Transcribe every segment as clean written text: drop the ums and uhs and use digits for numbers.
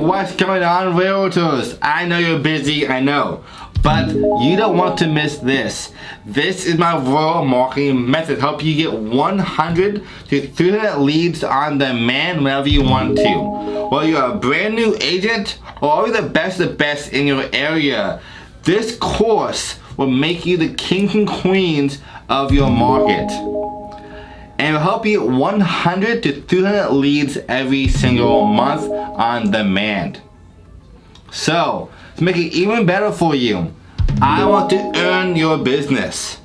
what's going on, Realtors? I know you're busy, I know. But you don't want to miss this. This is my referral marketing method. Help you get 100 to 300 leads on demand whenever you want to. Whether you're a brand new agent or are you the best in your area, this course will make you the kings and queens of your market. And it will help you get 100 to 300 leads every single month on demand. So, to make it even better for you, I want to earn your business.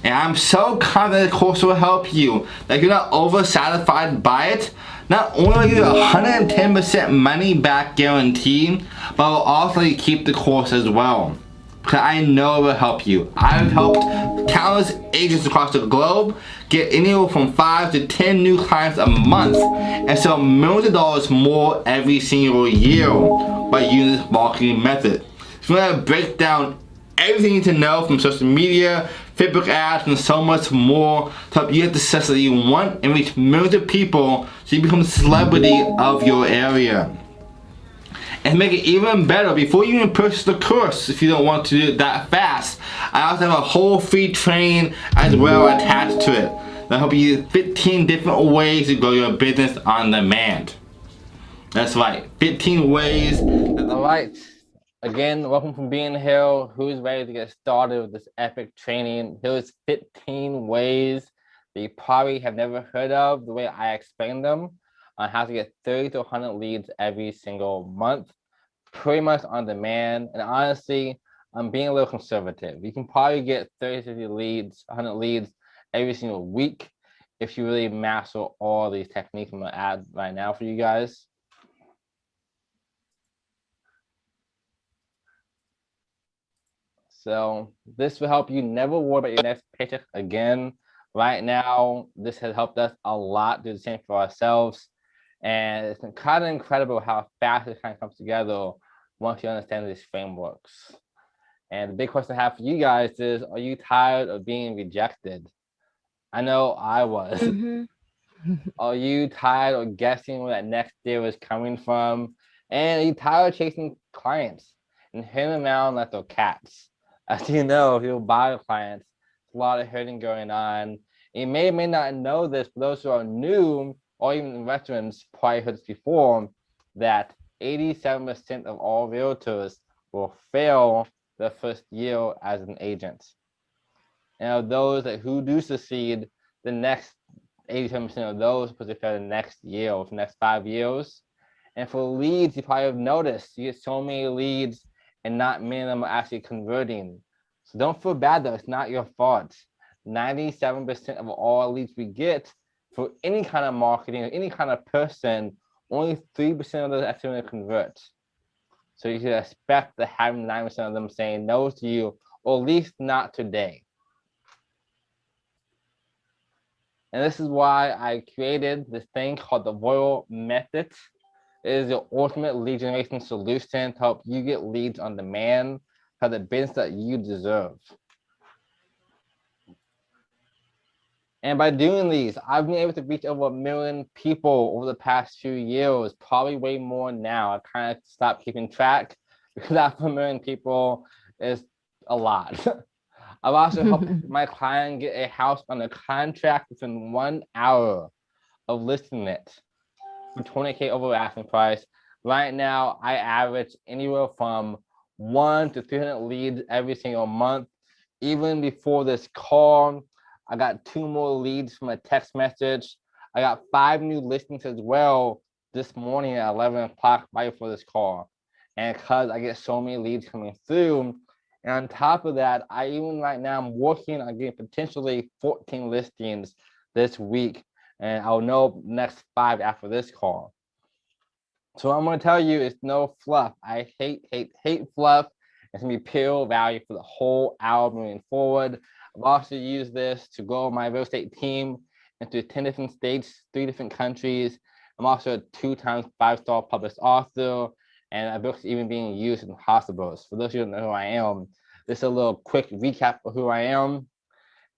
And I'm so confident the course will help you that you're not oversatisfied by it. Not only will you get 110% money back guarantee, but will also let you keep the course as well. Because I know it will help you. I've helped countless agents across the globe get anywhere from 5 to 10 new clients a month and sell millions of dollars more every single year by using this marketing method. So I'm going to break down everything you need to know from social media, Facebook ads, and so much more to help you get the success that you want and reach millions of people so you become the celebrity of your area. And to make it even better, before you even purchase the course, if you don't want to do it that fast, I also have a whole free training as well attached to it. That'll help you 15 different ways to grow your business on demand. That's right, 15 ways. Alright, again, welcome from being here. Who's ready to get started with this epic training? Here's 15 ways that you probably have never heard of, the way I explain them, on how to get 30 to 100 leads every single month, pretty much on demand. And honestly, I'm being a little conservative. You can probably get 30 to 50 leads, 100 leads every single week if you really master all these techniques I'm going to add right now for you guys. So this will help you never worry about your next paycheck again. Right now, this has helped us a lot, do the same for ourselves. And it's kind of incredible how fast it kind of comes together once you understand these frameworks. And the big question I have for you guys is, are you tired of being rejected? I know I was. Are you tired of guessing where that next deal is coming from? And are you tired of chasing clients and hitting them around like they're cats? As you know, if you buy clients, there's a lot of hurting going on. You may or may not know this, but those who are new or even veterans probably heard this before, that 87% of all realtors will fail their first year as an agent. And of those who do succeed, the next 87% of those will fail the next year or the next 5 years. And for leads, you probably have noticed you get so many leads and not many of them are actually converting. So don't feel bad though, it's not your fault. 97% of all leads we get for any kind of marketing or any kind of person, only 3% of those actually going to convert. So you should expect to have 9% of them saying no to you, or at least not today. And this is why I created this thing called the REFERRAL method. It is the ultimate lead generation solution to help you get leads on demand for the business that you deserve. And by doing these, I've been able to reach over 1 million people over the past few years, probably way more now. I kind of stopped keeping track because after 1 million people is a lot. I've also helped my client get a house under contract within 1 hour of listing it for $20K over asking price. Right now, I average anywhere from 1 to 300 leads every single month. Even before this call, I got 2 more leads from a text message. I got 5 new listings as well this morning at 11 o'clock right before this call. And because I get so many leads coming through, and on top of that, I even right now I'm working on getting potentially 14 listings this week. And I'll know next 5 after this call. So what I'm going to tell you is no fluff. I hate fluff. It's going to be pure value for the whole hour moving forward. I've also used this to grow my real estate team into 10 different states, 3 different countries. I'm also a 2-time 5-star published author, and my book's even being used in hospitals. For those of you who don't know who I am, this is a little quick recap of who I am.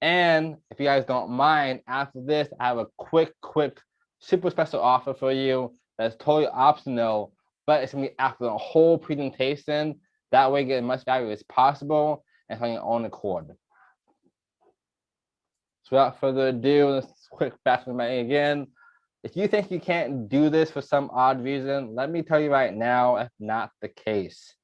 And if you guys don't mind, after this, I have a quick, super special offer for you that's totally optional but it's gonna be after the whole presentation. That way, get as much value as possible and on your own accord. So without further ado, let's quick fast reminder again. If you think you can't do this for some odd reason, let me tell you right now, that's not the case.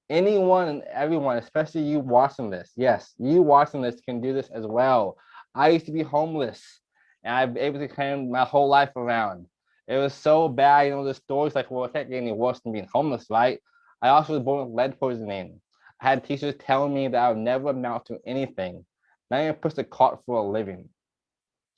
Anyone and everyone, especially you watching this, yes, you watching this can do this as well. I used to be homeless, and I've been able to turn my whole life around. It was so bad, the stories like, well, it can't get any worse than being homeless, right? I also was born with lead poisoning. I had teachers telling me that I would never amount to anything, not even push the cart for a living.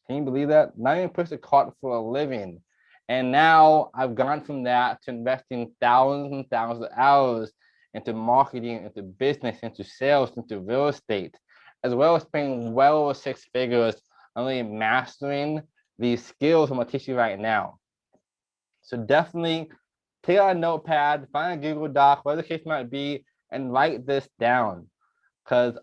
Can you believe that? Not even push the cart for a living. And now I've gone from that to investing thousands and thousands of hours into marketing, into business, into sales, into real estate, as well as spending well over 6 figures on really mastering these skills I'm gonna teach you right now. So definitely take out a notepad, find a Google Doc, whatever the case might be, and write this down. Because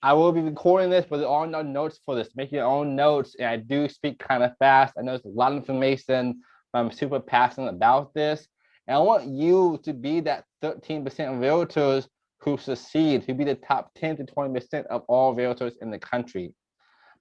I will be recording this, but there are no notes for this. Make your own notes, and I do speak kind of fast. I know it's a lot of information, but I'm super passionate about this. And I want you to be that 13% of realtors who succeed, who be the top 10 to 20% of all realtors in the country.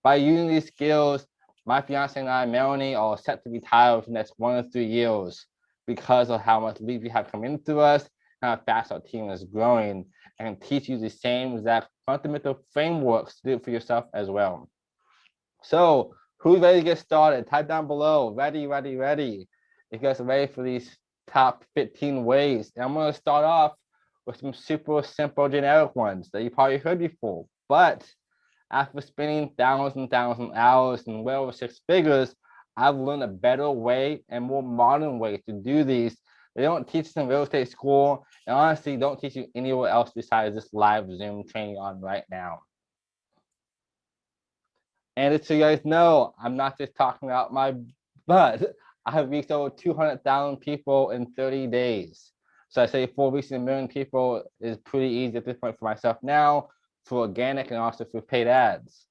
By using these skills, my fiance and I, Melanie, are set to retire for the next 1 or 3 years because of how much leads we have come into us, how fast our team is growing, and teach you the same exact fundamental frameworks to do it for yourself as well. So, who's ready to get started? Type down below. Ready, ready, ready. If you guys are ready for these top 15 ways, and I'm going to start off with some super simple generic ones that you probably heard before. But after spending thousands and thousands of hours and well over 6 figures, I've learned a better way and more modern way to do these. They don't teach us in real estate school, and honestly, don't teach you anywhere else besides this live Zoom training on right now. And just so you guys know, I'm not just talking about my butt. I have reached over 200,000 people in 30 days. So I say 4 weeks and 1 million people is pretty easy at this point for myself now, for organic and also for paid ads.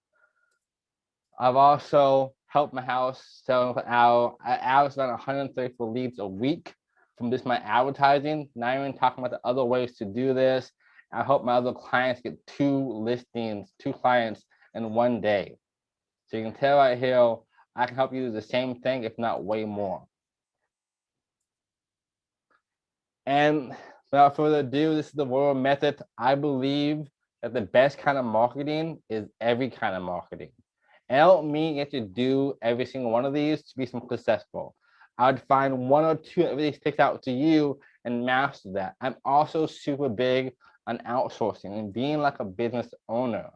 I've also helped my house sell for hour. I average around 134 leads a week from just my advertising. Not even talking about the other ways to do this. I help my other clients get 2 listings, 2 clients in 1 day. So you can tell right here, I can help you do the same thing, if not way more. And without further ado, this is the world method. I believe that the best kind of marketing is every kind of marketing. And I don't mean you have to do every single one of these to be successful. I would find 1 or 2 that really sticks out to you and master that. I'm also super big on outsourcing and being like a business owner.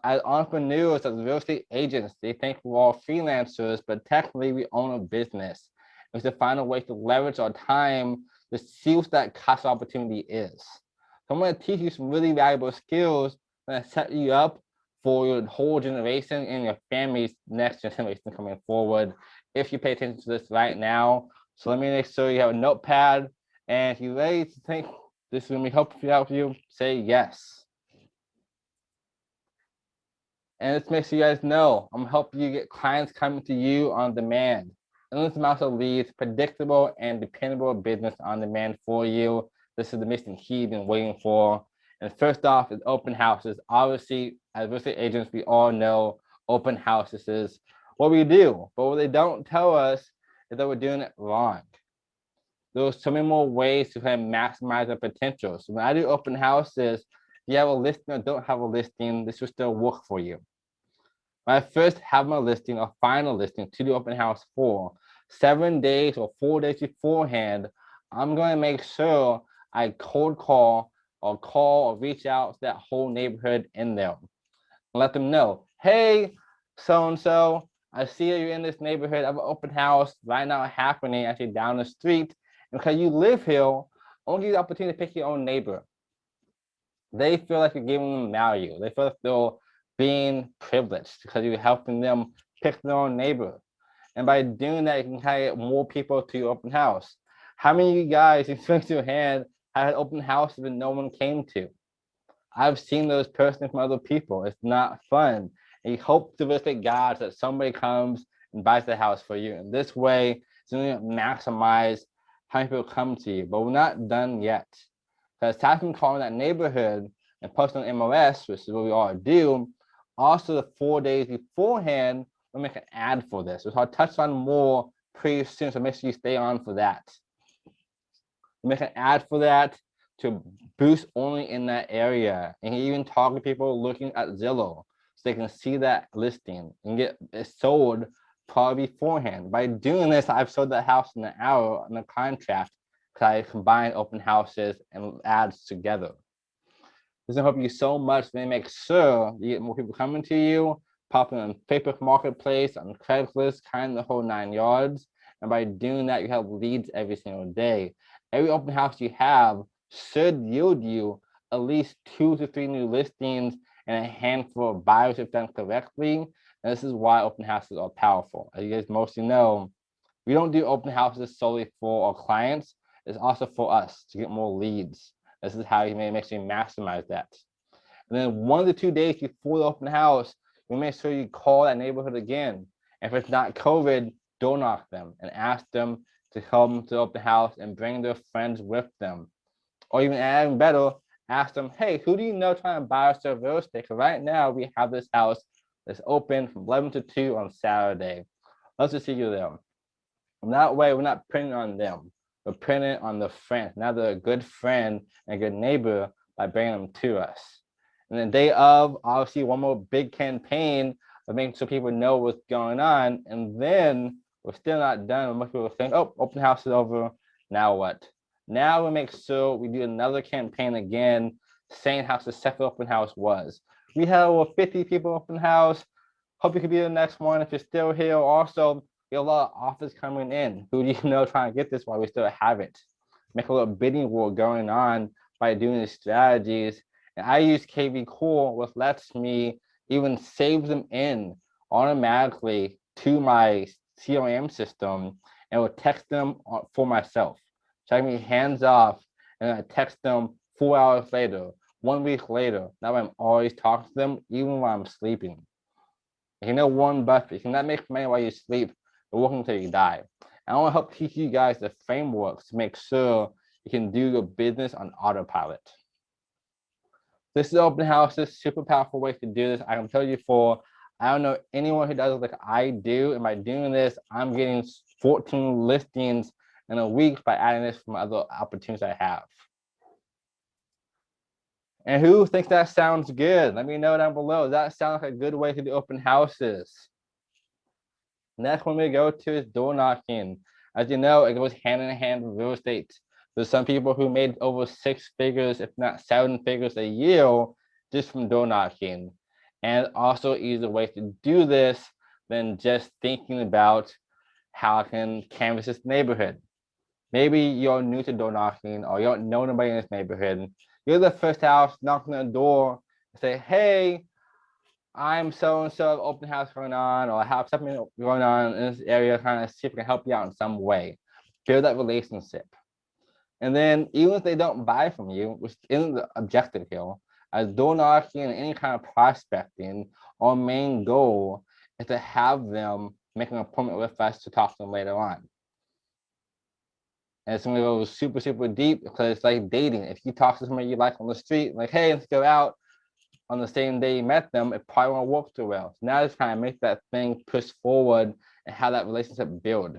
As entrepreneurs, as real estate agents, they think we're all freelancers, but technically we own a business. We have to find a way to leverage our time to see what that cost opportunity is. So I'm going to teach you some really valuable skills that set you up for your whole generation and your family's next generation coming forward if you pay attention to this right now. So let me make sure you have a notepad, and if you're ready to think this is going to be helpful for you, say yes. And let's make sure you guys know, I'm helping you get clients coming to you on demand. Endless amounts of leads, predictable and dependable business on demand for you. This is the mission he's been waiting for. And first off is open houses. Obviously, as real estate agents, we all know open houses is what we do. But what they don't tell us is that we're doing it wrong. There's so many more ways to kind of maximize our potential. So when I do open houses, if you have a listing or don't have a listing, this will still work for you. When I first have my listing or final listing to the open house for 7 days or 4 days beforehand, I'm going to make sure I cold call or reach out to that whole neighborhood in there. Let them know, hey, so-and-so, I see you're in this neighborhood. I have an open house right now happening actually down the street. And because you live here, I want to give you the opportunity to pick your own neighbor. They feel like you're giving them value. They feel like they're being privileged because you're helping them pick their own neighbor. And by doing that, you can kind of get more people to your open house. How many of you guys, you raise your hand, had open houses that no one came to? I've seen those personally from other people. It's not fun. And you hope to visit God that somebody comes and buys the house for you. And this way, it's going to maximize how many people come to you, but we're not done yet. Because aside from calling that neighborhood and posting on MLS, which is what we all do, also the 4 days beforehand, we'll make an ad for this. So I'll touch on more pretty soon, so make sure you stay on for that. We'll make an ad for that to boost only in that area. And even target people looking at Zillow so they can see that listing and get it sold probably beforehand. By doing this, I've sold that house in an hour on a contract because I combine open houses and ads together. This will help you so much when you make sure you get more people coming to you, popping on Facebook Marketplace, on Craigslist, kind of the whole 9 yards. And by doing that, you have leads every single day. Every open house you have should yield you at least 2 to 3 new listings and a handful of buyers if done correctly. And this is why open houses are powerful. As you guys mostly know, we don't do open houses solely for our clients. It's also for us to get more leads. This is how you may make sure you maximize that. And then 1 to 2 days before the open house, you make sure you call that neighborhood again. And if it's not COVID, door knock them and ask them to come to the open house and bring their friends with them. Or even better, ask them, hey, who do you know trying to buy or sell real estate? Because right now we have this house that's open from 11 to 2 on Saturday. Let's just see you there. And that way, we're not printing on them. We're printing on the friend. Now they're a good friend and a good neighbor by bringing them to us. And the day of, obviously, one more big campaign of making sure people know what's going on. And then we're still not done. Most people think, oh, open house is over. Now what? Now we make sure we do another campaign again, saying how successful open house was. We had over 50 people open house. Hope you could be the next one if you're still here. Also, we have a lot of offers coming in. Who do you know trying to get this while we still have it? Make a little bidding war going on by doing these strategies. And I use KV Core, which lets me even save them in automatically to my CRM system and will text them for myself. So I can be hands off and I text them 4 hours later, 1 week later. Now I'm always talking to them even while I'm sleeping. You know Warren Buffett, you cannot make money while you sleep, but work until you die. I want to help teach you guys the frameworks to make sure you can do your business on autopilot. This is open houses, super powerful way to do this. I can tell you I don't know anyone who does it like I do. And by doing this, I'm getting 14 listings in a week by adding this from other opportunities I have. And who thinks that sounds good? Let me know down below. Does that sound like a good way to do open houses? Next one we go to is door knocking. As you know, it goes hand in hand with real estate. There's some people who made over 6 figures, if not 7 figures a year just from door knocking. And also easier way to do this than just thinking about how I can canvas this neighborhood. Maybe you're new to door knocking or you don't know anybody in this neighborhood. You're the first house knocking on the door and say, hey, I'm so-and-so, open house going on, or I have something going on in this area, kind of see if I can help you out in some way. Build that relationship. And then even if they don't buy from you, which isn't the objective here, as door knocking and any kind of prospecting, our main goal is to have them make an appointment with us to talk to them later on. And it's gonna go super, super deep because it's like dating. If you talk to somebody you like on the street, like, hey, let's go out on the same day you met them, it probably won't work too well. So now just kind of make that thing push forward and have that relationship build.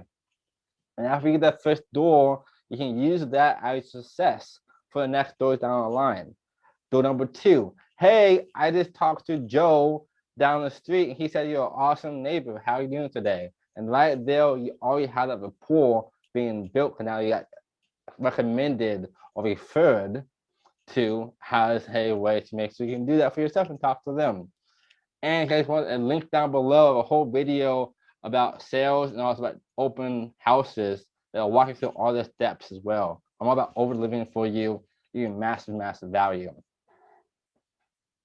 And after you get that first door, you can use that as success for the next doors down the line. Door number 2, hey, I just talked to Joe down the street and he said you're an awesome neighbor. How are you doing today? And right there, you already have that rapport being built, and now you got recommended or referred to has a way to make sure you can do that for yourself and talk to them. And guys want a link down below, a whole video about sales and also about open houses that'll walk you through all the steps as well. I'm all about over delivering for you, giving massive, massive value.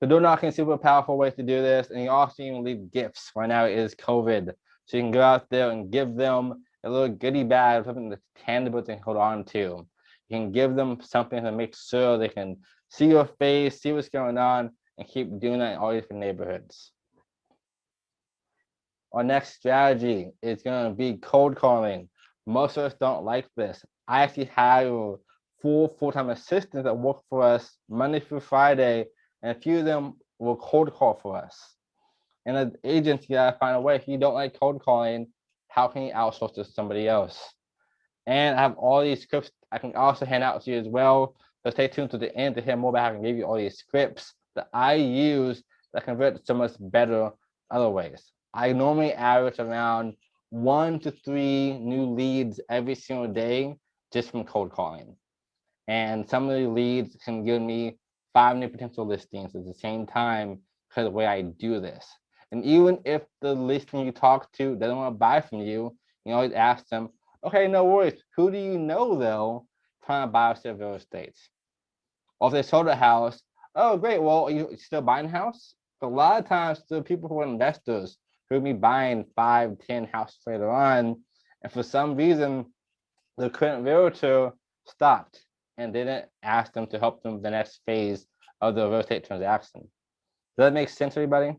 The door knocking is a super powerful way to do this, and you also even leave gifts. Right now it is COVID, so you can go out there and give them a little goodie bag, something that's tangible to hold on to. You can give them something to make sure they can see your face, see what's going on, and keep doing that in all different neighborhoods. Our next strategy is going to be cold calling. Most of us don't like this. I actually hire full-time assistants that work for us Monday through Friday, and a few of them will cold call for us. And as agents, you gotta find a way. If you don't like cold calling, how can you outsource to somebody else? And I have all these scripts I can also hand out to you as well. So stay tuned to the end to hear more about how I can give you all these scripts that I use that convert so much better other ways. I normally average around 1 to 3 new leads every single day just from cold calling. And some of the leads can give me 5 new potential listings at the same time because of the way I do this. And even if the listing you talk to doesn't want to buy from you, you always ask them, okay, no worries. Who do you know though trying to buy a real estate? Or if they sold a house, oh great, well, are you still buying a house? But a lot of times the people who are investors who will be buying 5, 10 houses later on, and for some reason the current realtor stopped and didn't ask them to help them with the next phase of the real estate transaction. Does that make sense, everybody?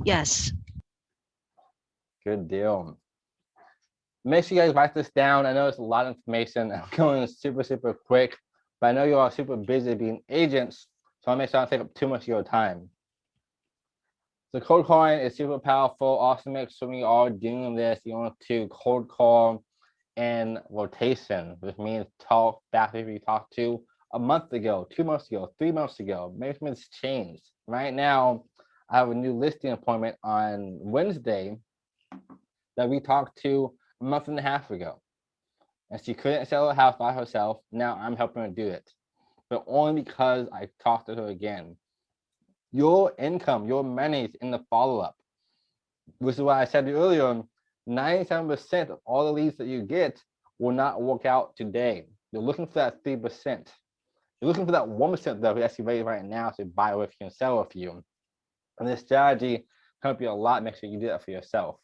Yes. Good deal. Make sure you guys write this down. I know it's a lot of information. I'm going super quick, but I know you all are super busy being agents, so I'll make sure I don't take up too much of your time. So cold calling is super powerful. Also make sure when you are doing this, you want to cold call in rotation, which means talk back to people you talked to a month ago, 2 months ago, 3 months ago. Maybe it's changed. Right now, I have a new listing appointment on Wednesday that we talked to a month and a half ago. And she couldn't sell a house by herself. Now I'm helping her do it. But only because I talked to her again. Your income, your money is in the follow-up. Which is why I said earlier, 97% of all the leads that you get will not work out today. You're looking for that 3%. You're looking for that 1% that we actually ready right now to buy with you and sell with you. And this strategy can help you a lot. Make sure you do that for yourself.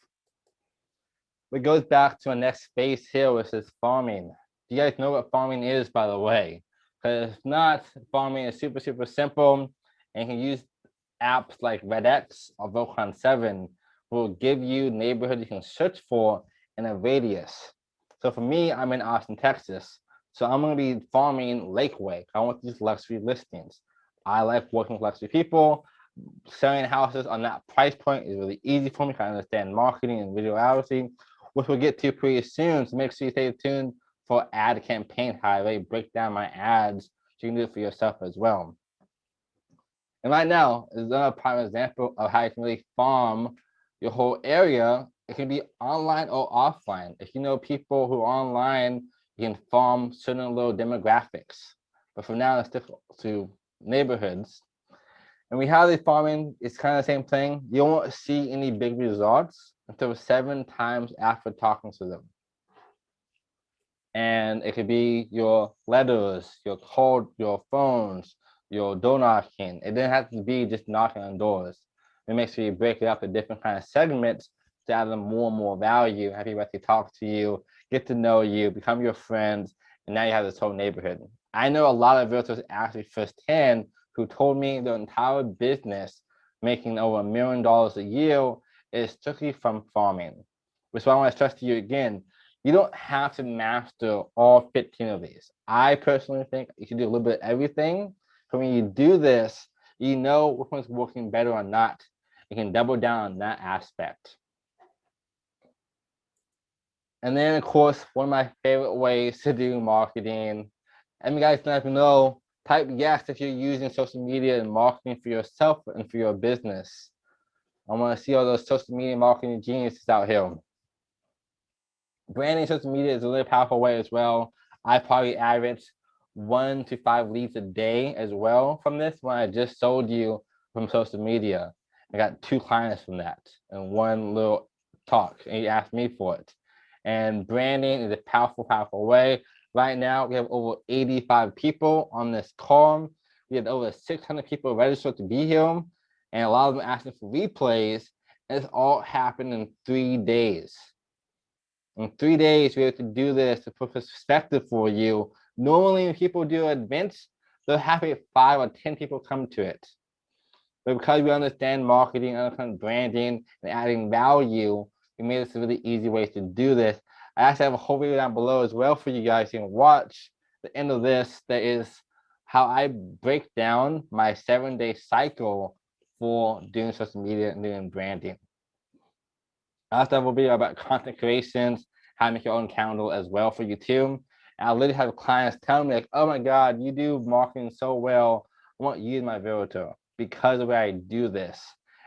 It goes back to our next space here, which is farming. Do you guys know what farming is, by the way? Because if not, farming is super simple, and you can use apps like RedX or Vocon 7 will give you neighborhoods you can search for in a radius. So for me, I'm in Austin, Texas. So I'm going to be farming Lakeway. I want these luxury listings. I like working with luxury people. Selling houses on that price point is really easy for me because I understand marketing and visuality, which we'll get to pretty soon. So make sure you stay tuned for ad campaign, how I really break down my ads so you can do it for yourself as well. And right now is another prime example of how you can really farm your whole area. It can be online or offline. If you know people who are online, you can farm certain little demographics. But for now, let's stick to neighborhoods. And we have this farming, it's kind of the same thing. You won't see any big results until 7 times after talking to them. And it could be your letters, your call, your phones, your door knocking. It doesn't have to be just knocking on doors. It makes sure you break it up to different kind of segments to add them more and more value, have people actually talk to you, get to know you, become your friends, and now you have this whole neighborhood. I know a lot of realtors actually firsthand who told me their entire business making over $1 million a year is strictly from farming. Which is why I want to stress to you again, you don't have to master all 15 of these. I personally think you should do a little bit of everything. So when you do this, you know which one's working better or not. You can double down on that aspect. And then, of course, one of my favorite ways to do marketing, and you guys let me know, type yes if you're using social media and marketing for yourself and for your business. I want to see all those social media marketing geniuses out here. Branding social media is a really powerful way as well. I probably average 1 to 5 leads a day as well from this when I just sold you from social media. I got 2 clients from that and 1 little talk, and you asked me for it. And branding is a powerful way. Right now, we have over 85 people on this call. We had over 600 people registered to be here, and a lot of them asking for replays. And it's all happened in 3 days. In 3 days, we have to do this to put perspective for you. Normally, when people do events, they'll have 5 or 10 people come to it. But because we understand marketing, understand branding, and adding value, We made this a really easy way to do this. I actually have a whole video down below as well for you guys. You can watch the end of this. That is how I break down my 7-day cycle for doing social media and doing branding. I also have a video about content creations, how to make your own calendar as well for you too. And I literally have clients tell me like, oh my God, you do marketing so well. I want you as my realtor because of the way I do this.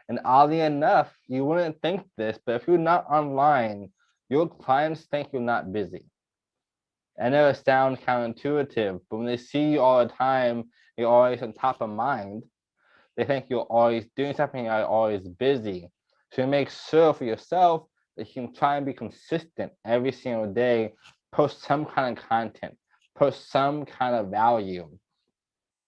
And oddly enough, you wouldn't think this, but if you're not online, your clients think you're not busy. I know it sounds counterintuitive, but when they see you all the time, you're always on top of mind. They think you're always doing something, you're always busy. So you make sure for yourself that you can try and be consistent every single day, post some kind of content, post some kind of value.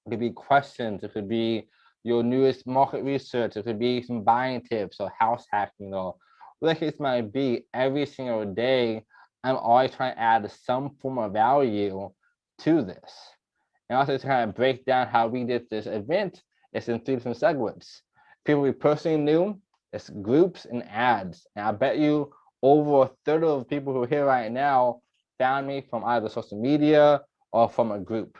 It could be questions, it could be your newest market research, it could be some buying tips or house hacking or whatever it might be. Every single day, I'm always trying to add some form of value to this. And also to kind of break down how we did this event, it's in 3 different segments. People we personally knew, it's groups and ads. And I bet you over a third of the people who are here right now found me from either social media or from a group.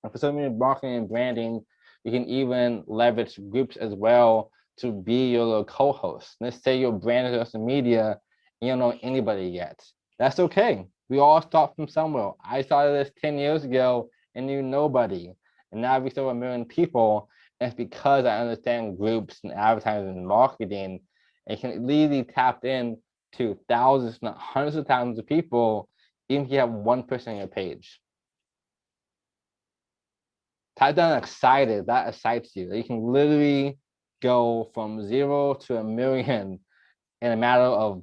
And for social media marketing and branding, you can even leverage groups as well to be your little co-host. Let's say you're branding social media and you don't know anybody yet. That's okay. We all start from somewhere. I started this 10 years ago and knew nobody. And now we serve 1 million people. And it's because I understand groups and advertising and marketing. And you can easily tap in to thousands, not hundreds of thousands of people, even if you have one person on your page. Type down excited, that excites you. You can literally go from 0 to 1 million in a matter of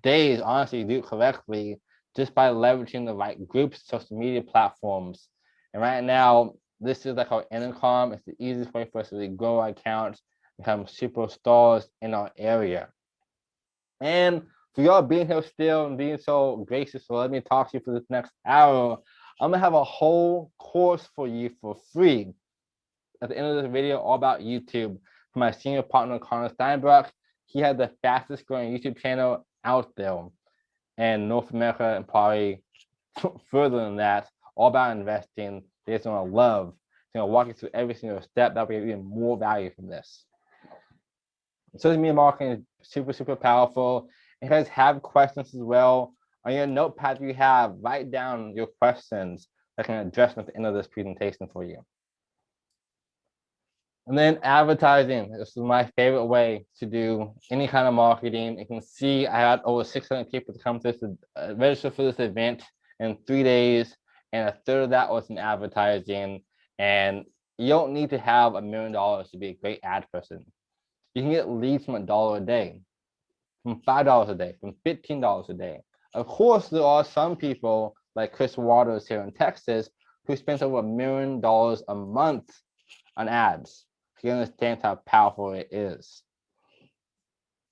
days, honestly, do it correctly, just by leveraging the right groups, social media platforms. And right now, this is like our intercom. It's the easiest way for us to really grow our accounts, become superstars in our area. And for y'all being here still and being so gracious, so let me talk to you for this next hour. I'm gonna have a whole course for you for free at the end of this video all about YouTube for my senior partner, Connor Steinbrock. He had the fastest growing YouTube channel out there in North America and probably further than that, all about investing. They're just gonna love. They're gonna walk you through every single step that will get even more value from this. Social media marketing is super, super powerful. If you guys have questions as well, on your notepad you have, write down your questions that can address them at the end of this presentation for you. And then advertising. This is my favorite way to do any kind of marketing. You can see I had over 600 people to come to this, register for this event in 3 days, and a third of that was in advertising. And you don't need to have $1 million to be a great ad person. You can get leads from $1 a day, from $5 a day, from $15 a day. Of course, there are some people like Chris Waters here in Texas who spends over $1 million a month on ads. You understand how powerful it is.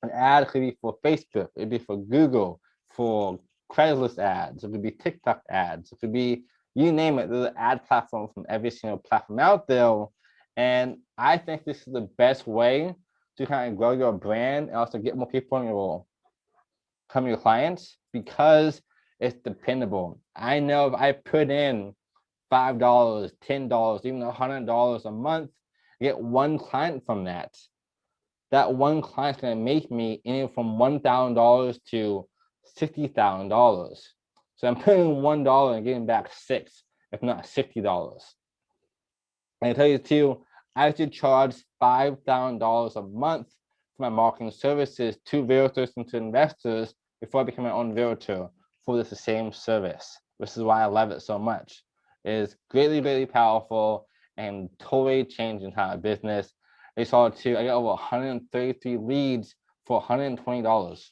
An ad could be for Facebook, it could be for Google, for Craigslist ads, it could be TikTok ads, it could be, you name it, there's an ad platform from every single platform out there. And I think this is the best way to kind of grow your brand and also get more people on your become your clients because it's dependable. I know if I put in $5, $10, even $100 a month, get one client from that. That one client's gonna make me anywhere from $1,000 to $60,000. So I'm putting $1 and getting back 6, if not $60. And I tell you too, I actually charge $5,000 a month for my marketing services to realtors and to investors before I became my own realtor for this same service. This is why I love it so much. It is greatly, greatly powerful and totally changed the entire business. I saw it too. I got over 133 leads for $120.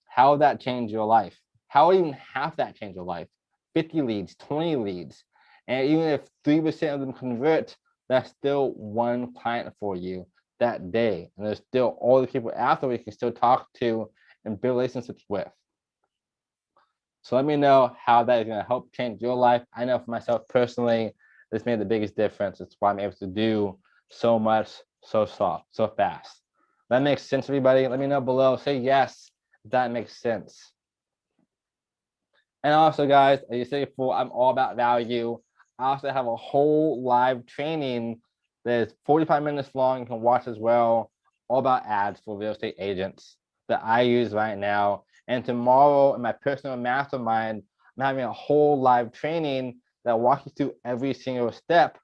How would that change your life? How would even half that change your life? 50 leads, 20 leads. And even if 3% of them convert, that's still one client for you that day. And there's still all the people after you can still talk to and build relationships with. So let me know how that is going to help change your life. I know for myself personally, this made the biggest difference. It's why I'm able to do so much, so soft, so fast. That makes sense, everybody? Let me know below. Say yes if that makes sense. And also, guys, as you said before, I'm all about value. I also have a whole live training that is 45 minutes long. You can watch as well, all about ads for real estate agents that I use right now. And tomorrow in my personal mastermind, I'm having a whole live training that walks you through every single step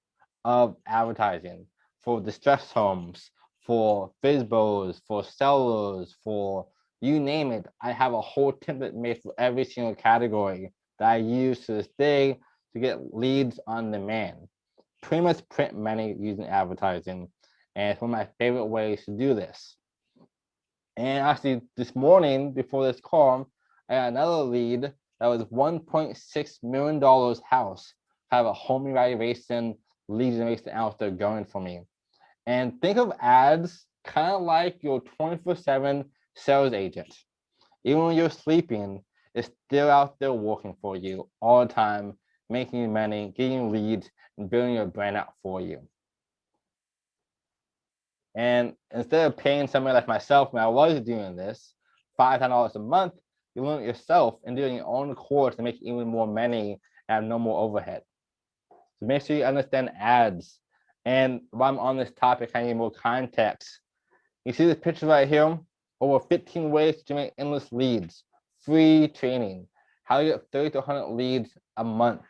of advertising for distressed homes, for FISBOs, for sellers, for you name it. I have a whole template made for every single category that I use to this day to get leads on demand. Pretty much print money using advertising. And it's one of my favorite ways to do this. And actually, this morning before this call, I got another lead that was $1.6 million house. I have a home evaluation, lead generation out there going for me. And think of ads kind of like your 24/7 sales agent. Even when you're sleeping, it's still out there working for you all the time, making you money, getting leads, and building your brand out for you. And instead of paying somebody like myself when I was doing this, $500 a month, you learn it yourself and doing your own course to make even more money and have no more overhead. So make sure you understand ads. And while I'm on this topic, I need more context. You see this picture right here? Over 15 ways to generate endless leads. Free training. How to get 30 to 100 leads a month.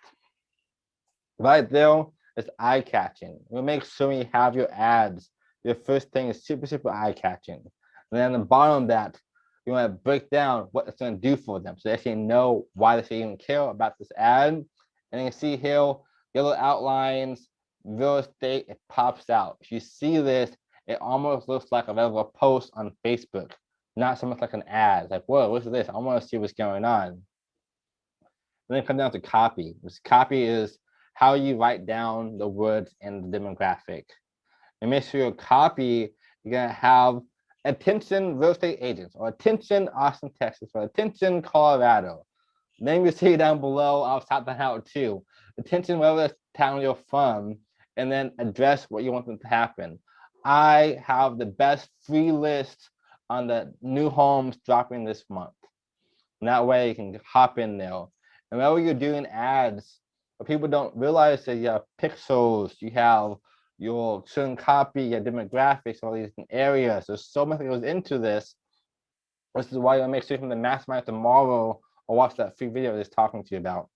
Right there, it's eye-catching. You make sure you have your ads. Your first thing is super, super eye-catching. And then on the bottom of that, you want to break down what it's going to do for them so they actually know why they should even care about this ad. And you can see here, yellow outlines, real estate, it pops out. If you see this, it almost looks like a regular post on Facebook, not so much like an ad. It's like, whoa, what's this? I want to see what's going on. And then it comes down to copy. This copy is how you write down the words and the demographic. And make sure your copy, you're going to have attention real estate agents, or attention Austin, Texas, or attention Colorado. Then you see down below, I'll type that out too. Attention whatever town you're from, and then address what you want them to happen. I have the best free list on the new homes dropping this month. And that way you can hop in there. And whenever you're doing ads, but people don't realize that you have pixels, you have your certain copy, your demographics, all these areas. There's so much that goes into this. This is why you'll make sure from the mastermind tomorrow or watch that free video that's talking to you about.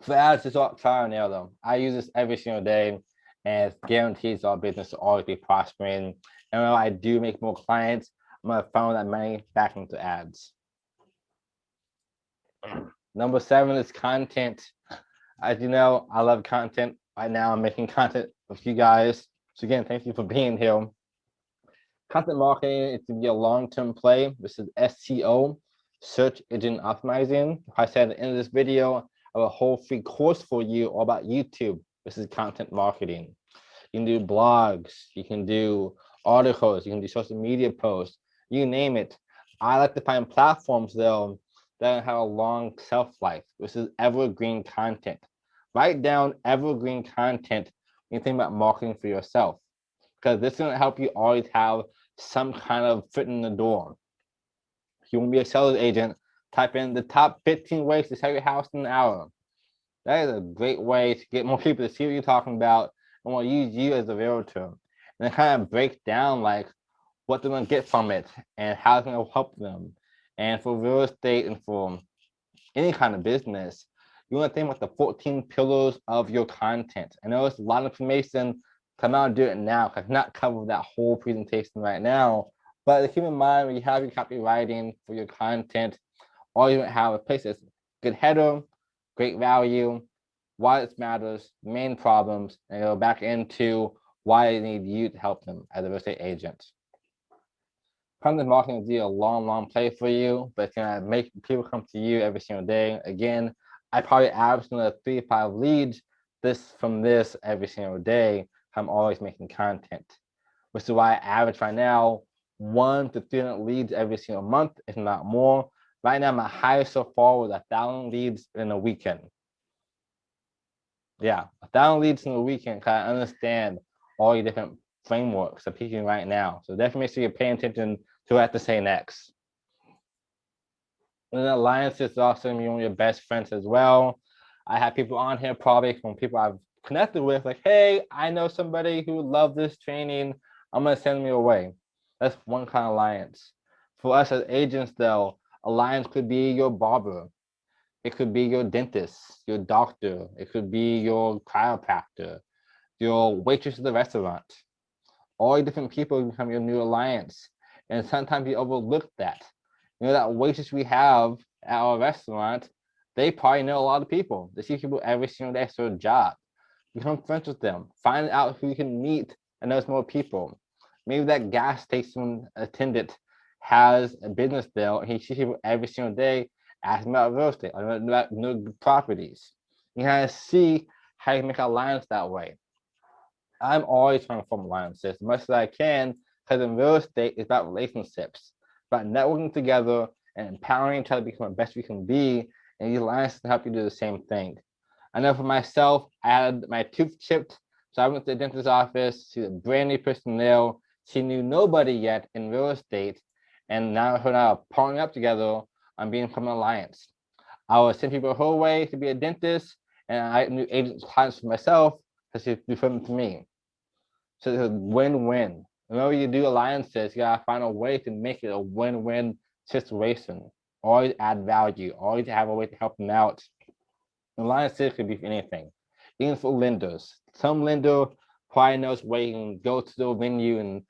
For ads, it's all trial and error though. I use this every single day and it guarantees our business to always be prospering. And when I do make more clients, I'm gonna funnel that money back into ads. Number 7 is content. As you know, I love content. Right now, I'm making content with you guys. So again, thank you for being here. Content marketing is to be a long-term play. This is SEO, search engine optimizing. I said at the end of this video, I have a whole free course for you all about YouTube. This is content marketing. You can do blogs, you can do articles, you can do social media posts, you name it. I like to find platforms though that have a long shelf life. This is evergreen content. Write down evergreen content when you think about marketing for yourself, because this is going to help you always have some kind of foot in the door. If you want to be a sales agent, type in the top 15 ways to sell your house in an hour. That is a great way to get more people to see what you're talking about and want to use you as a realtor. And then kind of break down like what they're going to get from it and how it's going to help them. And for real estate and for any kind of business, you want to think about the 14 pillars of your content. I know it's a lot of information. Come out and do it now. I cannot cover that whole presentation right now. But keep in mind when you have your copywriting for your content, all you have a place that's good header, great value, why it matters, main problems, and go back into why they need you to help them as a real estate agent. Content marketing will be a long, long play for you, but it's gonna make people come to you every single day. Again, I probably average another 3 to 5 leads from this every single day. I'm always making content, which is why I average right now 1 to 300 leads every single month, if not more. Right now, my highest so far was 1,000 leads in a weekend. Yeah, 1,000 leads in a weekend, because I understand all your different frameworks are peaking right now. So definitely make sure you're paying attention to what I have to say next. And then alliances is also one of your best friends as well. I have people on here probably from people I've connected with, like, hey, I know somebody who would love this training. I'm gonna send them your way. That's one kind of alliance. For us as agents, though, alliance could be your barber, it could be your dentist, your doctor, it could be your chiropractor, your waitress at the restaurant. All different people become your new alliance. And sometimes you overlook that. That waitress we have at our restaurant, they probably know a lot of people. They see people every single day for a job. Become friends with them. Find out who you can meet and knows more people. Maybe that gas station attendant has a business there and he sees people every single day asking about real estate or about new properties. You kind of see how you can make an alliance that way. I'm always trying to form alliances as much as I can because in real estate, it's about relationships, about networking together and empowering each other to become the best we can be. And these alliances can help you do the same thing. I know for myself, I had my tooth chipped. So I went to the dentist's office, see the brand new person there. She knew nobody yet in real estate. And now her and I are partnering up together on being from an alliance. I would send people her way to be a dentist, and I knew agents, clients for myself because she'd refer them to me. So it's a win-win. Whenever you do alliances, you gotta find a way to make it a win-win situation. Always add value. Always have a way to help them out. Alliances could be for anything, even for lenders. Some lender probably knows where you can go to the venue and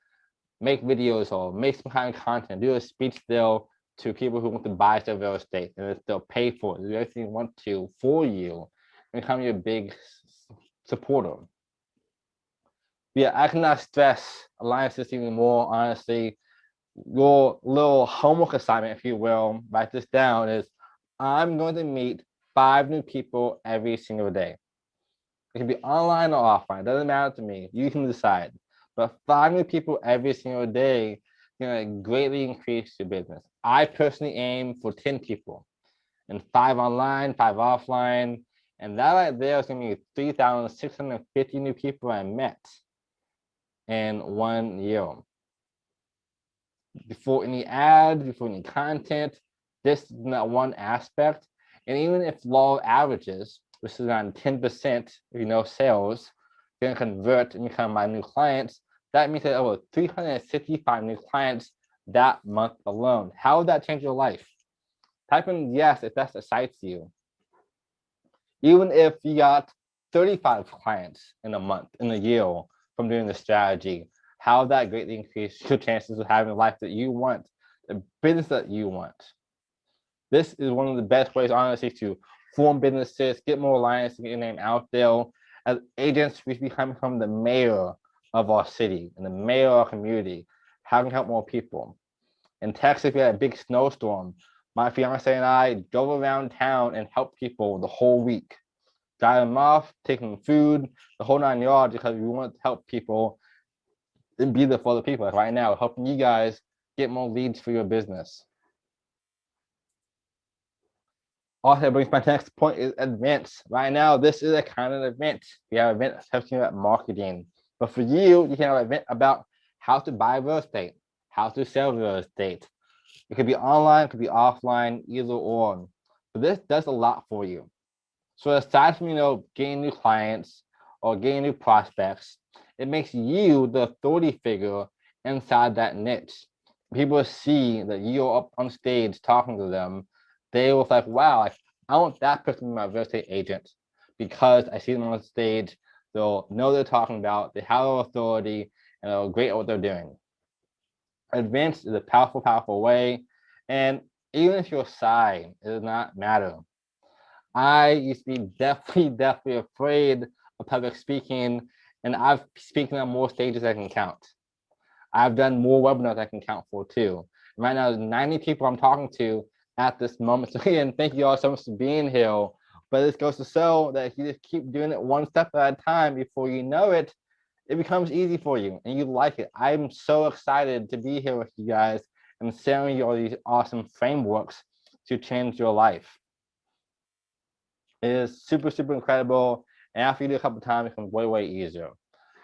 make videos or make some kind of content, do a speech there to people who want to buy their real estate, and they'll pay for it, do everything you want to for you, and become your big supporter. Yeah, I cannot stress alliances even more, honestly. Your little homework assignment, if you will, write this down, is I'm going to meet 5 new people every single day. It can be online or offline, it doesn't matter to me. You can decide. But 5 new people every single day can greatly increase your business. I personally aim for 10 people, and 5 online, 5 offline. And that right there is going to be 3,650 new people I met in 1 year. Before any ads, before any content, this is not one aspect. And even if law of averages, which is around 10%, sales, going to convert and become my new clients, that means that over 365 new clients that month alone. How would that change your life? Type in yes if that excites you. Even if you got 35 clients in a month, in a year from doing the strategy, how that greatly increase your chances of having the life that you want, the business that you want. This is one of the best ways, honestly, to form businesses, get more alliance, get your name out there. As agents, we become the mayor of our city and the mayor of our community, having help more people. In Texas, we had a big snowstorm. My fiance and I drove around town and helped people the whole week. Drive them off, taking food, the whole 9 yards, because we want to help people and be there for the people. Like right now, helping you guys get more leads for your business. Also, that brings my next point is events. Right now, this is a kind of event. We have an event talking about marketing. But for you, you can have an event about how to buy real estate, how to sell real estate. It could be online, it could be offline, either or. But this does a lot for you. So aside from, getting new clients or getting new prospects, it makes you the authority figure inside that niche. People see that you're up on stage talking to them. They will like, wow, I want that person to be my real estate agent because I see them on stage. They'll know what they're talking about. They have authority and they're great at what they're doing. Advance is a powerful, powerful way. And even if you're shy, it does not matter. I used to be definitely afraid of public speaking, and I've spoken on more stages I can count. I've done more webinars I can count for too. Right now, there's 90 people I'm talking to at this moment. So again, thank you all so much for being here. But this goes to show that if you just keep doing it one step at a time, before you know it, it becomes easy for you and you like it. I'm so excited to be here with you guys and sharing you all these awesome frameworks to change your life. It is super, super incredible. And after you do it a couple times, it becomes way, way easier.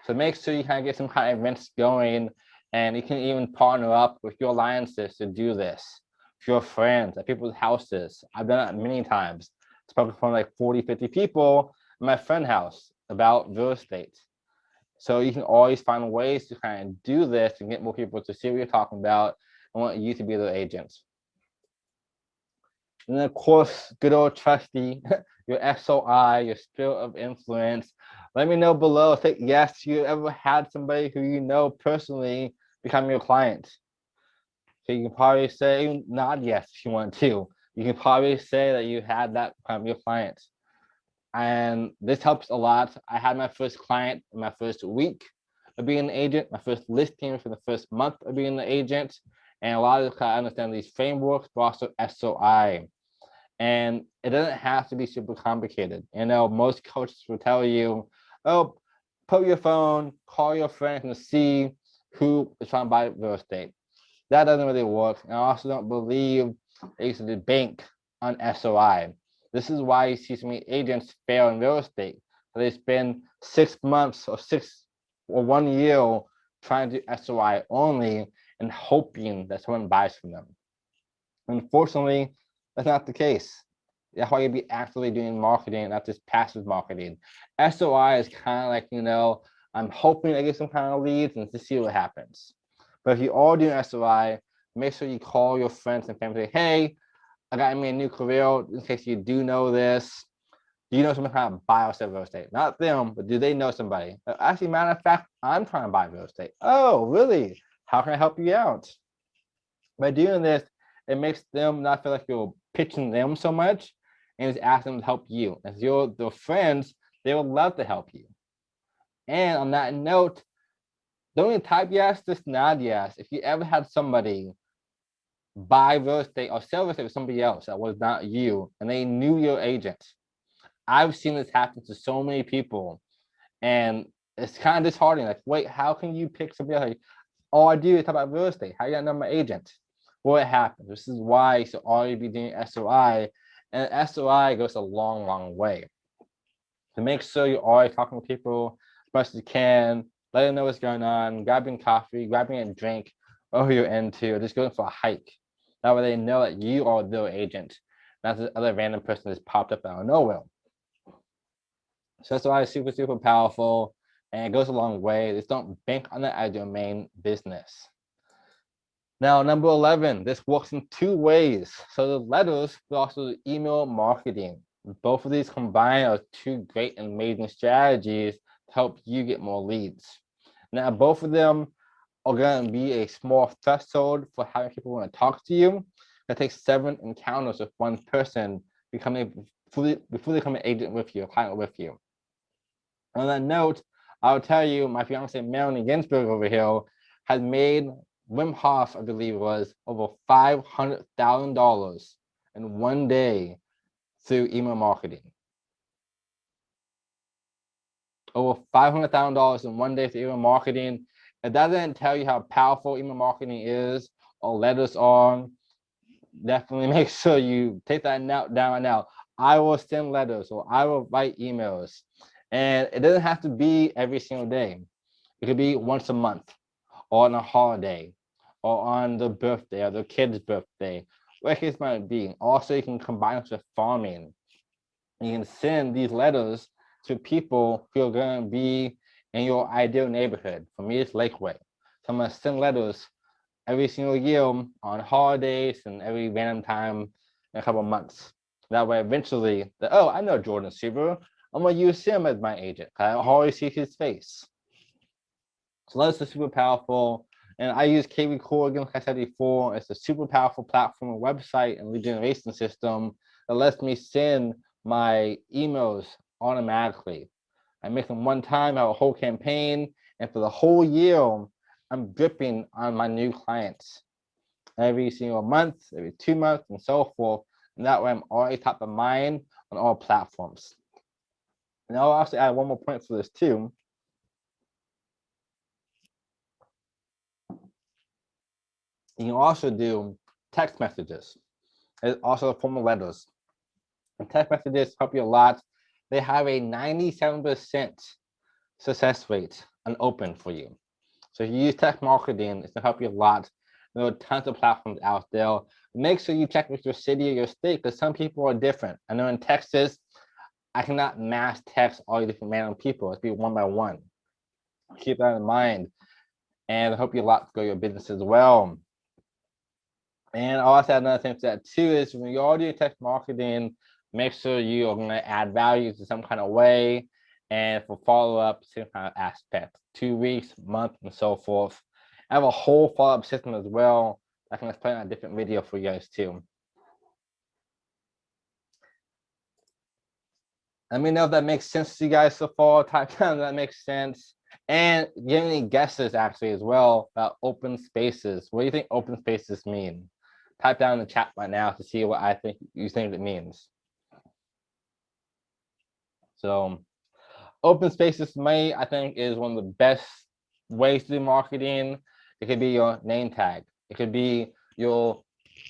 So make sure you kind of get some kind of events going, and you can even partner up with your alliances to do this. With your friends at people's houses. I've done it many times. Spoken from like 40, 50 people in my friend house about real estate. So you can always find ways to kind of do this and get more people to see what you're talking about and want you to be their agents. And then, of course, good old trusty, your SOI, your sphere of influence. Let me know below if yes, you ever had somebody who you know personally become your client. So you can probably say not yes if you want to. You can probably say that you had that become your client. And this helps a lot. I had my first client in my first week of being an agent, my first listing for the first month of being an agent. And a lot of I understand these frameworks, but also SOI. And it doesn't have to be super complicated. You know, most coaches will tell you, oh, put your phone, call your friends and see who is trying to buy real estate. That doesn't really work. And I also don't believe they used to bank on SOI. This is why you see so many agents fail in real estate. So they spend 6 months or 1 year trying to do SOI only and hoping that someone buys from them. Unfortunately, that's not the case. That's why you'd be actively doing marketing, not just passive marketing. SOI is kind of like, you know, I'm hoping I get some kind of leads and to see what happens. But if you are doing SOI, make sure you call your friends and family. Say, hey, I got me a new career. In case you do know this, do you know someone trying to buy or sell real estate? Not them, but do they know somebody? Actually, matter of fact, I'm trying to buy real estate. Oh, really? How can I help you out? By doing this, it makes them not feel like you're pitching them so much and just ask them to help you. As you're their friends, they would love to help you. And on that note, don't even type yes, just nod yes. If you ever had somebody buy real estate or sell real estate with somebody else that was not you and they knew your agent, I've seen this happen to so many people. And it's kind of disheartening. Like, wait, how can you pick somebody else? Like, all I do is talk about real estate. How you got to know my agent? What happens? This is why you should always be doing SOI. And SOI goes a long, long way. To make sure you're always talking to people as much as you can, let them know what's going on, grabbing coffee, grabbing a drink, or who you're into, or just going for a hike. That way they know that you are their agent, not this other random person that's popped up out of nowhere. So SOI is super, super powerful, and it goes a long way. Just don't bank on it as your main business. Now, number 11, this works in two ways. So the letters, but also the email marketing. Both of these combined are two great and amazing strategies to help you get more leads. Now, both of them are going to be a small threshold for having people want to talk to you. It takes 7 encounters with one person before they become an agent with you, a client with you. On that note, I'll tell you, my fiance Melanie Ginsberg over here has made Wim Hof, I believe it was, over $500,000 in one day through email marketing. Over $500,000 in one day through email marketing. If that doesn't tell you how powerful email marketing is or letters are, definitely make sure you take that down right now. I will send letters or I will write emails. And it doesn't have to be every single day. It could be once a month or on a holiday or on the birthday or the kid's birthday, whatever it might be. Also, you can combine it with farming. You can send these letters to people who are going to be in your ideal neighborhood. For me, it's Lakeway. So I'm going to send letters every single year on holidays and every random time in a couple of months. That way, eventually, I know Jordan Seaver. I'm going to use him as my agent. I always see his face. So letters are super powerful. And I use KV again, like I said before. It's a super powerful platform, website, and lead generation system that lets me send my emails automatically. I make them one time, I have a whole campaign, and for the whole year, I'm dripping on my new clients every single month, every 2 months, and so forth. And that way, I'm already top of mind on all platforms. And I'll also add one more point for this too. You can also do text messages. It's also a form of letters. And text messages help you a lot. They have a 97% success rate open for you. So if you use text marketing, it's gonna help you a lot. There are tons of platforms out there. Make sure you check with your city or your state, because some people are different. I know in Texas, I cannot mass text all the different random people. It's be one by one. Keep that in mind. And I hope you a lot to grow your business as well. And I'll also add another thing to that too is when you're all doing text marketing, make sure you are going to add value in some kind of way. And for follow-up, same kind of aspect, 2 weeks, month, and so forth. I have a whole follow-up system as well. I can explain a different video for you guys too. Let me know if that makes sense to you guys so far. Type down if that makes sense. And give any guesses actually as well about open spaces. What do you think open spaces mean? Type down in the chat right now to see what I think you think it means. So open spaces to me, I think, is one of the best ways to do marketing. It could be your name tag. It could be your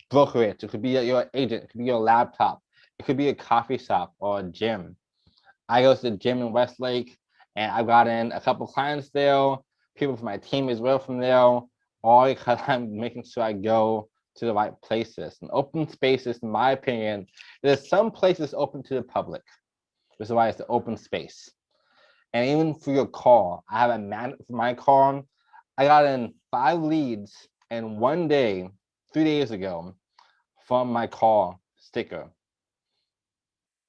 brokerage. It could be your agent. It could be your laptop. It could be a coffee shop or a gym. I go to the gym in Westlake, and I've gotten a couple clients there, people from my team as well from there, all because I'm making sure I go to the right places. And open spaces, in my opinion, there's some places open to the public, which is why it's the open space. And even for your car, I have a magnet for my car. I got in 5 leads in 1 day, 3 days ago, from my car sticker.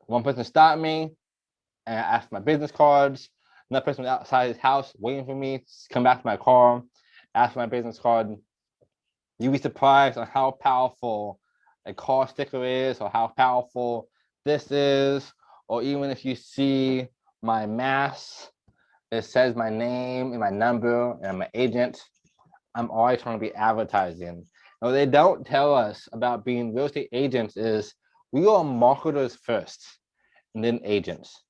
One person stopped me and asked for my business cards. Another person was outside his house waiting for me to come back to my car, ask for my business card. You'd be surprised on how powerful a car sticker is, or how powerful this is, or even if you see my mask, it says my name and my number and I'm an agent. I'm always trying to be advertising. What they don't tell us about being real estate agents is we are marketers first, and then agents,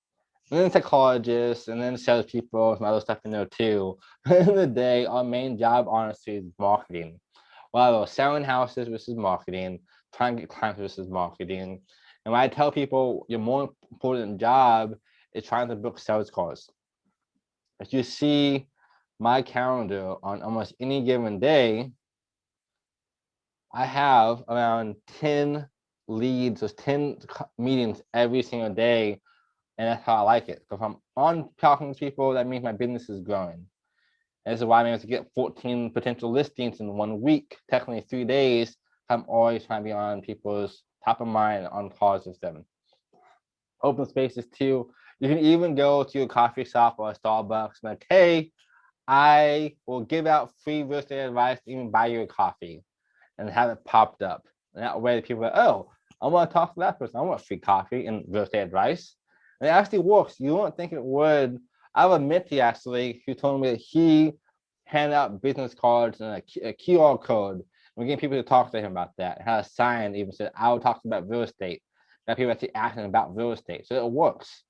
and then psychologists, and then salespeople, and some other stuff in there too. But at the end of the day, our main job, honestly, is marketing. Well, we're selling houses versus marketing, trying to get clients versus marketing. And when I tell people your more important job is trying to book sales calls. If you see my calendar on almost any given day, I have around 10 leads or 10 meetings every single day. And that's how I like it. So if I'm on talking to people, that means my business is growing. And this is why I'm able to get 14 potential listings in 1 week, technically 3 days. I'm always trying to be on people's top of mind on calls with them. Open spaces too. You can even go to a coffee shop or a Starbucks and like, hey, I will give out free real estate advice, even buy you a coffee, and have it popped up. And that way people are like, oh, I want to talk to that person. I want free coffee and real estate advice. And it actually works. You won't think it would. I have a mentee actually who told me that he handed out business cards and a QR code. We're getting people to talk to him about that. And had a sign even said, I will talk about real estate. That people actually asking about real estate. So it works.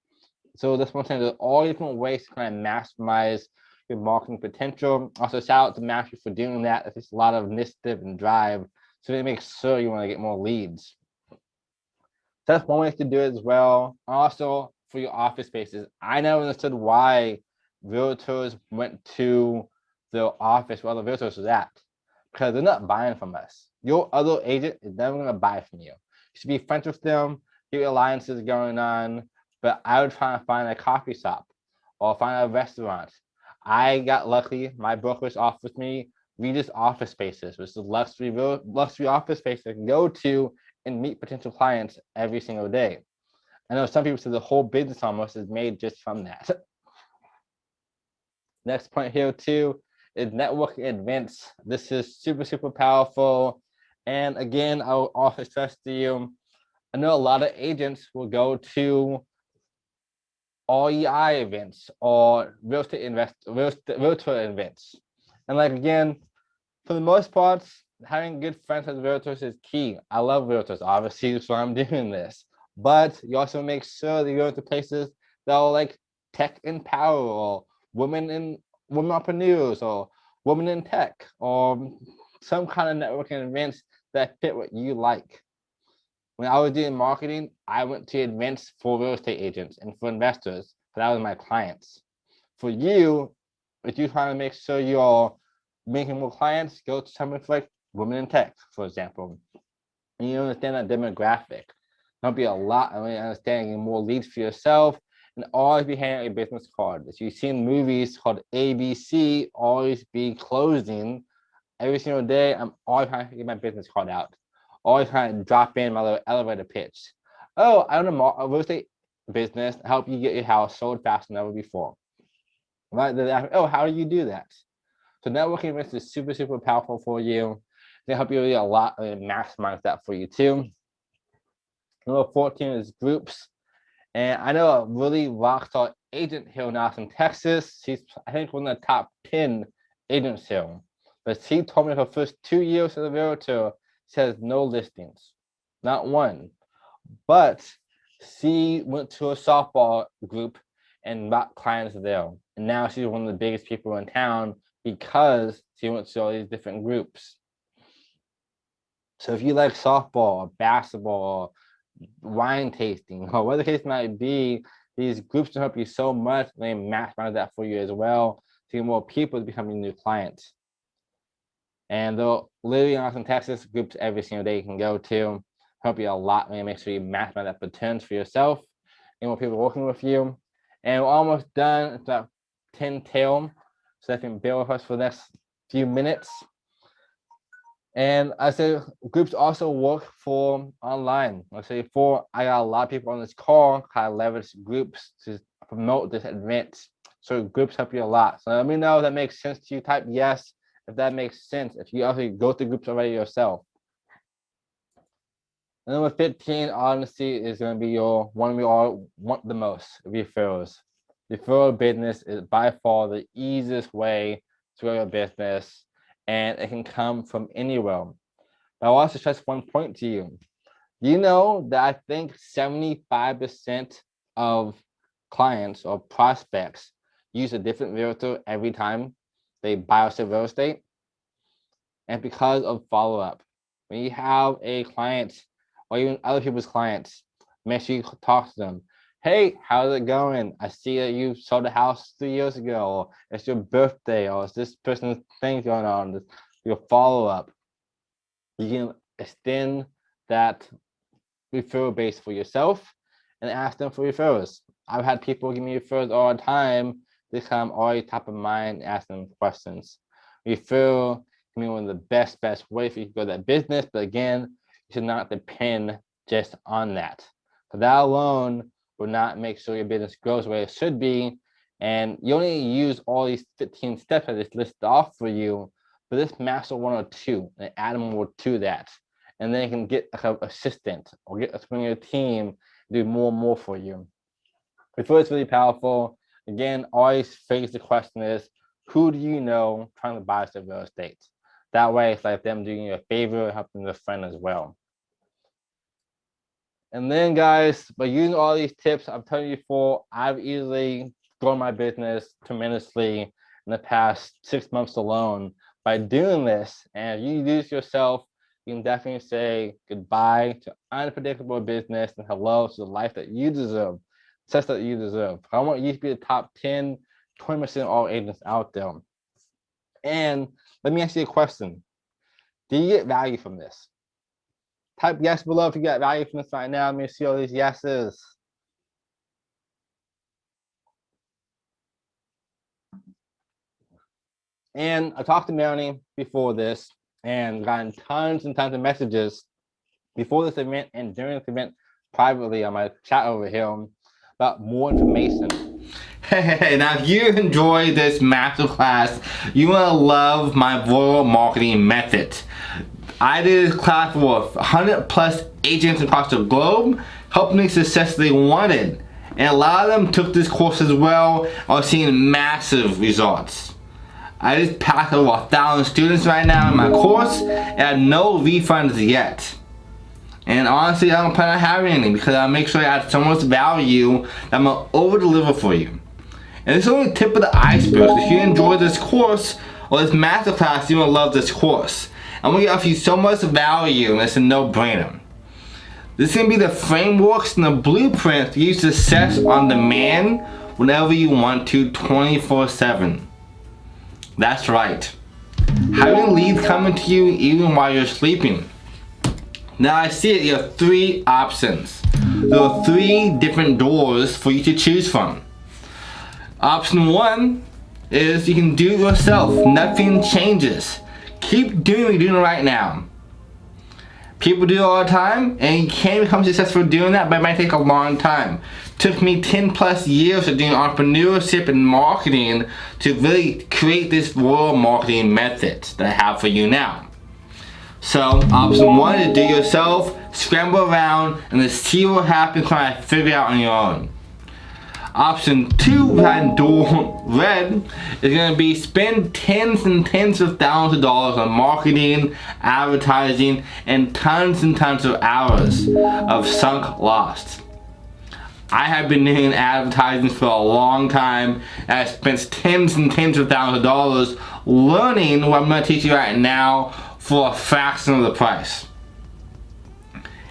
So this one thing, there's all different ways to kind of maximize your marketing potential. Also, shout out to Matthew for doing that. It's a lot of initiative and drive. So it makes sure you want to get more leads. So that's one way to do it as well. Also, for your office spaces, I never understood why realtors went to the office where other realtors was at, because they're not buying from us. Your other agent is never going to buy from you. You should be friends with them, get alliances going on. But I would try to find a coffee shop or find a restaurant. I got lucky. My brokerage offered me Regis office spaces, which is luxury office space I can go to and meet potential clients every single day. I know some people say the whole business almost is made just from that. Next point here too is networking events. This is super, super powerful. And again, I will also stress to you, I know a lot of agents will go to REI events or realtor events. And like, again, for the most part, having good friends as realtors is key. I love realtors, obviously, that's why I'm doing this. But you also make sure that you go to places that are like tech in power, or women entrepreneurs, or women in tech, or some kind of networking events that fit what you like. When I was doing marketing, I went to events for real estate agents and for investors, but that was my clients. For you, if you're trying to make sure you're making more clients, go to something like women in tech, for example. And you understand that demographic. There'll be a lot of understanding more leads for yourself, and always be handing out a business card. If you've seen movies called ABC, always be closing. Every single day, I'm always trying to get my business card out. Always trying to drop in my little elevator pitch. Oh, I own a real estate business to help you get your house sold faster than ever before. Right? Oh, how do you do that? So networking events is super, super powerful for you. They help you really a lot and maximize that for you too. Number 14 is groups. And I know a really rockstar agent here in Austin, Texas. She's, I think, one of the top 10 agents here. But she told me her first 2 years as a realtor, she has no listings, not one. But she went to a softball group and got clients there. And now she's one of the biggest people in town because she went to all these different groups. So if you like softball, or basketball, or wine tasting, or whatever the case might be, these groups can help you so much. They maximize that for you as well to get more people to become your new clients. And they'll literally in Austin, Texas, groups every single day you can go to. Help you a lot and make sure you maximize that returns for yourself and more people working with you. And we're almost done. It's about 10 till. So I can bear with us for the next few minutes. And I say groups also work for online. I say I got a lot of people on this call. I leverage groups to promote this event. So groups help you a lot. So let me know if that makes sense to you. Type yes if that makes sense. If you actually go to groups already yourself. And number 15, honestly, is going to be one we all want the most, referrals. Referral business is by far the easiest way to grow your business, and it can come from anywhere. But I want to stress one point to you. You know that I think 75% of clients or prospects use a different realtor every time they buy or sell real estate? And because of follow-up. When you have a client or even other people's clients, make sure you talk to them. Hey, how's it going? I see that you sold a house 3 years ago, or it's your birthday, or it's this person's thing going on, your follow-up. You can extend that referral base for yourself and ask them for referrals. I've had people give me referrals all the time. This time, always top of mind, ask them questions. Referral can be one of the best ways for you to grow that business, but again, you should not depend just on that. So that alone will not make sure your business grows where it should be. And you only use all these 15 steps I just listed off for you, but this master one or two, and add more to that. And then you can get an assistant or get a your team do more and more for you. Before it's really powerful, again, always phrase the question is, who do you know trying to buy some real estate? That way, it's like them doing you a favor, helping their friend as well. And then, guys, by using all these tips I'm telling you before, I've easily grown my business tremendously in the past 6 months alone by doing this. And if you do this yourself, you can definitely say goodbye to unpredictable business and hello to the life that you deserve, success that you deserve. I want you to be the top 10, 20% of all agents out there. And let me ask you a question. Do you get value from this? Type yes below if you get value from this right now. Let me see all these yeses. And I talked to Melanie before this and gotten tons and tons of messages before this event and during this event privately on my chat over here about more information. Hey, now if you enjoy this masterclass, you will love my viral marketing method. I did this class with 100 plus agents across the globe, helping me success they wanted. And a lot of them took this course as well, are seeing massive results. I just passed over 1,000 students right now in my course, and I have no refunds yet. And honestly, I don't plan on having any because I make sure I add so much value that I'm gonna over deliver for you. And this is only the tip of the iceberg. If you enjoy this course or this masterclass, you're gonna love this course. I'm gonna offer you so much value, and it's a no-brainer. This is gonna be the frameworks and the blueprints to use success on demand whenever you want to, 24/7. That's right. Having leads coming to you even while you're sleeping. Now I see it, you have 3 options. There are 3 different doors for you to choose from. Option 1 is you can do it yourself. Nothing changes. Keep doing what you're doing right now. People do it all the time, and you can become successful doing that, but it might take a long time. It took me 10 plus years of doing entrepreneurship and marketing to really create this royal marketing method that I have for you now. So option 1 is do it yourself, scramble around, and then see what happens when I figure it out on your own. Option 2, behind door red, is going to be spend tens and tens of thousands of dollars on marketing, advertising, and tons of hours of sunk lost. I have been doing advertising for a long time, and I spent tens and tens of thousands of dollars learning what I'm going to teach you right now for a fraction of the price.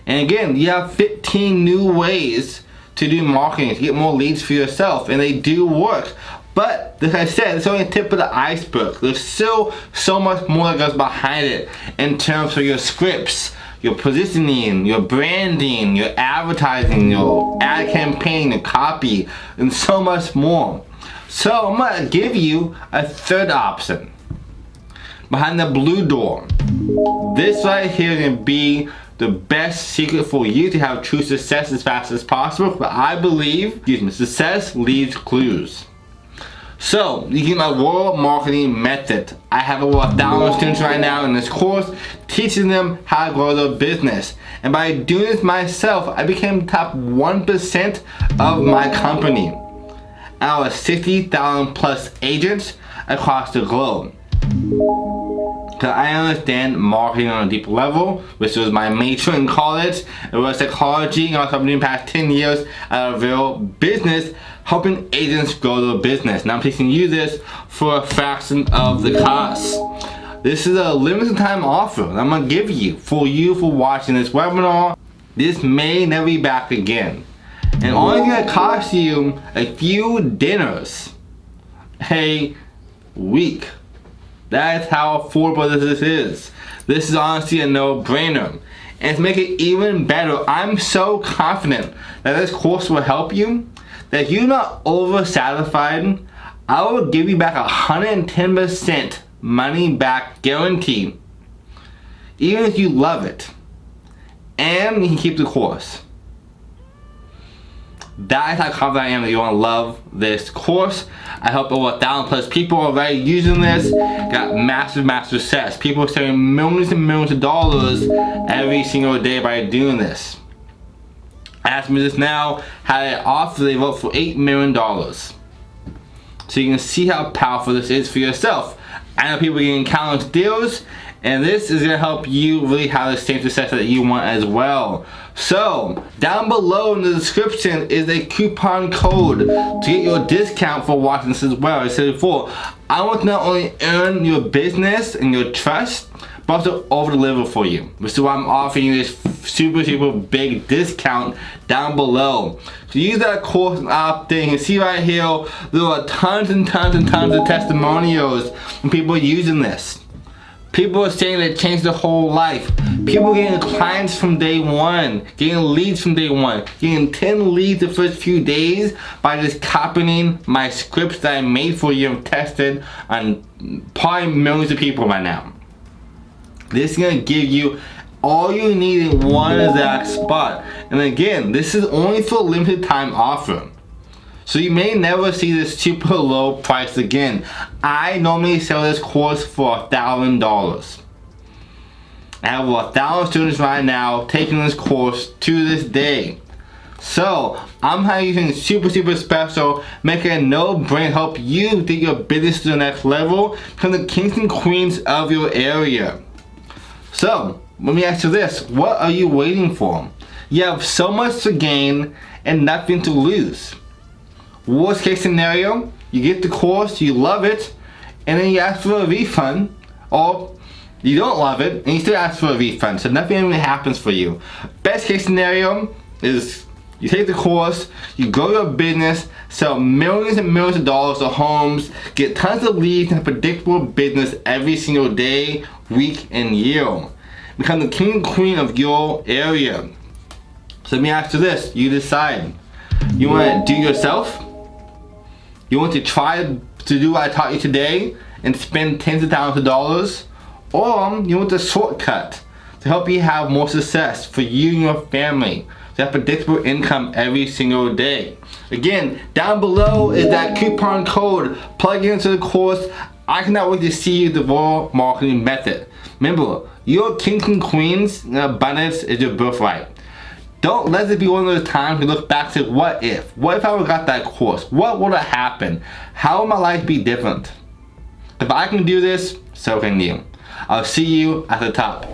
And again, you have 15 new ways to do marketing, to get more leads for yourself, and they do work. But, like I said, it's only a tip of the iceberg. There's still so much more that goes behind it in terms of your scripts, your positioning, your branding, your advertising, your ad campaign, your copy, and so much more. So I'm gonna give you a 3rd option. Behind the blue door. This right here is gonna be the best secret for you to have true success as fast as possible. But I believe, success leaves clues. So, you get my royal marketing method. I have over 1,000 students right now in this course, teaching them how to grow their business. And by doing this myself, I became top 1% of my company. Out of 60,000 plus agents across the globe. Because I understand marketing on a deep level, which was my major in college. It was psychology, and also I've been doing the past 10 years out of real business, helping agents grow their business. Now I'm teaching you this for a fraction of the cost. This is a limited time offer that I'm going to give you for watching this webinar. This may never be back again. And only going to cost you a few dinners a week. That's how affordable this is. This is honestly a no-brainer. And to make it even better, I'm so confident that this course will help you that if you're not oversatisfied, I will give you back 110% money back guarantee, even if you love it, and you can keep the course. That is how confident I am that you're gonna love this course. I hope over 1,000 plus people are already using this. Got massive success. People are saving millions and millions of dollars every single day by doing this. Ask me this now, how they offer, they vote for $8 million. So you can see how powerful this is for yourself. I know people are getting countless deals, and this is gonna help you really have the same success that you want as well. So, down below in the description is a coupon code to get your discount for watching this as well. I said before, I want to not only earn your business and your trust, but also over deliver for you. Which is why I'm offering you this super big discount down below. So use that course out there. You can see right here, there are tons and tons of testimonials from people using this. People are saying that it changed their whole life. People getting clients from day one, getting leads from day one, getting 10 leads the first few days by just copying my scripts that I made for you and tested on probably millions of people by now. This is gonna give you all you need in one exact spot. And again, this is only for a limited time offer. So you may never see this super low price again. I normally sell this course for $1,000. I have 1,000 students right now taking this course to this day. So I'm having something super special, making a no-brainer, help you take your business to the next level, become the kings and queens of your area. So let me ask you this, what are you waiting for? You have so much to gain and nothing to lose. Worst case scenario, you get the course, you love it, and then you ask for a refund, or you don't love it and you still ask for a refund, so nothing even happens for you. Best case scenario is You take the course, you grow your business, sell millions and millions of dollars of homes, get tons of leads and a predictable business every single day, week, and year. Become the king and queen of your area. So let me ask you this, you decide. You want to do it yourself? You want to try to do what I taught you today and spend tens of thousands of dollars? Or you want the shortcut to help you have more success for you and your family? To have predictable income every single day. Again, down below is that coupon code. Plug it into the course. I cannot wait to see you the raw marketing method. Remember, your kings and queens and abundance is your birthright. Don't let it be one of those times you look back to what if? What if I would got that course? What would have happened? How would my life be different? If I can do this, so can you. I'll see you at the top.